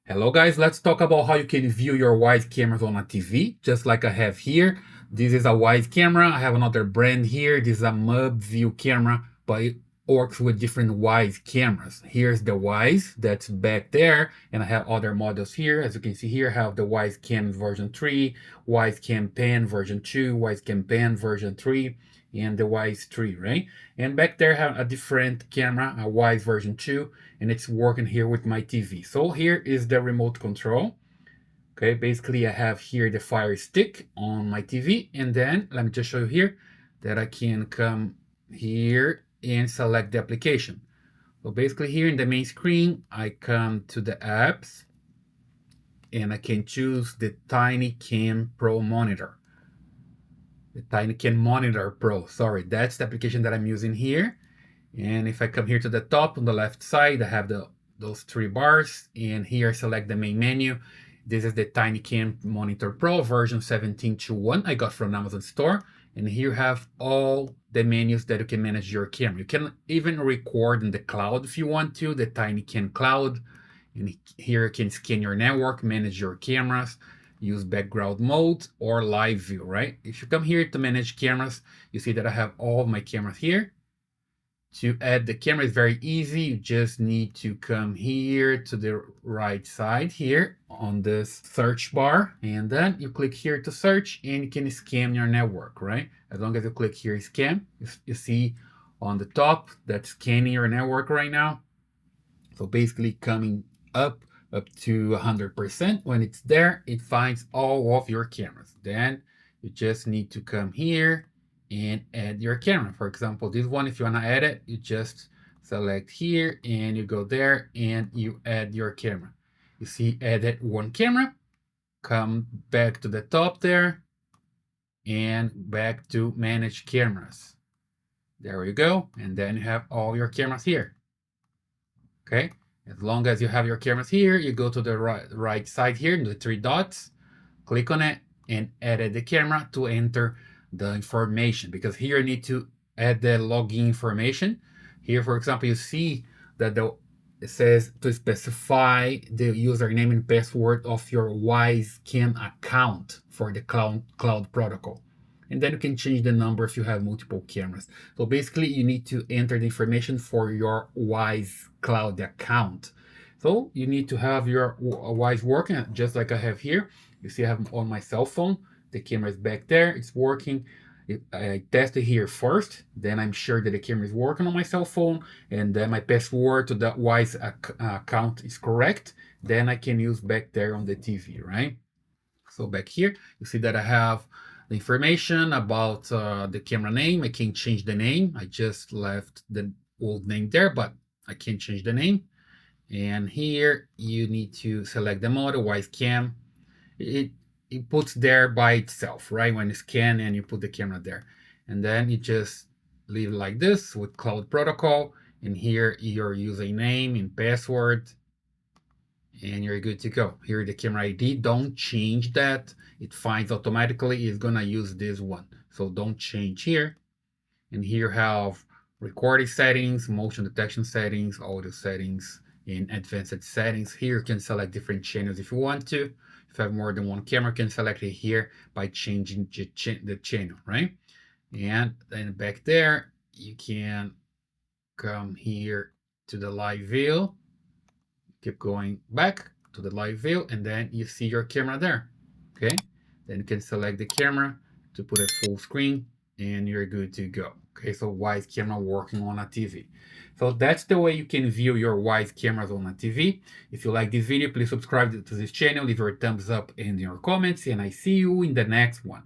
Hello guys, let's talk about how you can view your Wyze cameras on a TV, just like I have here. This is a Wyze camera. I have another brand here. This is a Mub View camera, but it works with different Wyze cameras. Here's the Wyze that's back there, and I have other models here. As you can see here, I have the Wyze Cam version 3, Wyze Cam Pen version 2, Wyze Cam Pen version 3, and the Wyze 3, right? And back there I have a different camera, a Wyze version 2, and it's working here with my TV. So here is the remote control. Okay, basically I have here the Fire Stick on my TV, and then let me just show you here that I can come here and select the application. So basically here in the main screen, I come to the apps and I can choose the TinyCam Pro monitor. The TinyCam Monitor Pro, sorry, that's the application that I'm using here. And if I come here to the top on the left side, I have those three bars, and here I select the main menu. This is the TinyCam Monitor Pro version 17.2.1 I got from Amazon store. And here you have all the menus that you can manage your camera. You can even record in the cloud if you want to, the TinyCam Cloud. And here you can scan your network, manage your cameras, use background mode or live view, right? If you come here to manage cameras, you see that I have all of my cameras here. To add the camera is very easy. You just need to come here to the right side here on this search bar, and then you click here to search and you can scan your network, right? As long as you click here scan, you see on the top that's scanning your network right now. So basically coming up to 100%. When it's there, it finds all of your cameras. Then you just need to come here and add your camera. For example, this one, if you want to add it, you just select here and you go there and you add your camera. You see added one camera, come back to the top there and back to manage cameras. There you go. And then you have all your cameras here. Okay. As long as you have your cameras here, you go to the right side here, the three dots, click on it and edit the camera to enter the information, because here you need to add the login information. Here, for example, you see that it says to specify the username and password of your Wyze Cam account for the cloud protocol. And then you can change the number if you have multiple cameras. So basically you need to enter the information for your Wyze cloud account. So you need to have your Wyze working just like I have here. You see I have on my cell phone. The camera is back there, it's working. I tested here first, then I'm sure that the camera is working on my cell phone, and then my password to that Wyze account is correct. Then I can use back there on the TV, right? So back here, you see that I have the information about the camera name. I can change the name. I just left the old name there, but I can change the name. And here you need to select the model, Wyze Cam. It puts there by itself, right? When you scan and you put the camera there. And then you just leave it like this with cloud protocol. And here your username and password. And you're good to go. Here the camera ID, don't change that. It finds automatically, it's gonna use this one. So don't change here. And here you have recording settings, motion detection settings, audio settings, and advanced settings. Here you can select different channels if you want to. If you have more than one camera, you can select it here by changing the channel, right? And then back there, you can come here to the live view. Keep going back to the live view, and then you see your camera there. Okay, then you can select the camera to put it full screen, and you're good to go. Okay, so Wyze camera working on a TV. So that's the way you can view your Wyze cameras on a TV. If you like this video, please subscribe to this channel, leave your thumbs up and your comments, and I see you in the next one.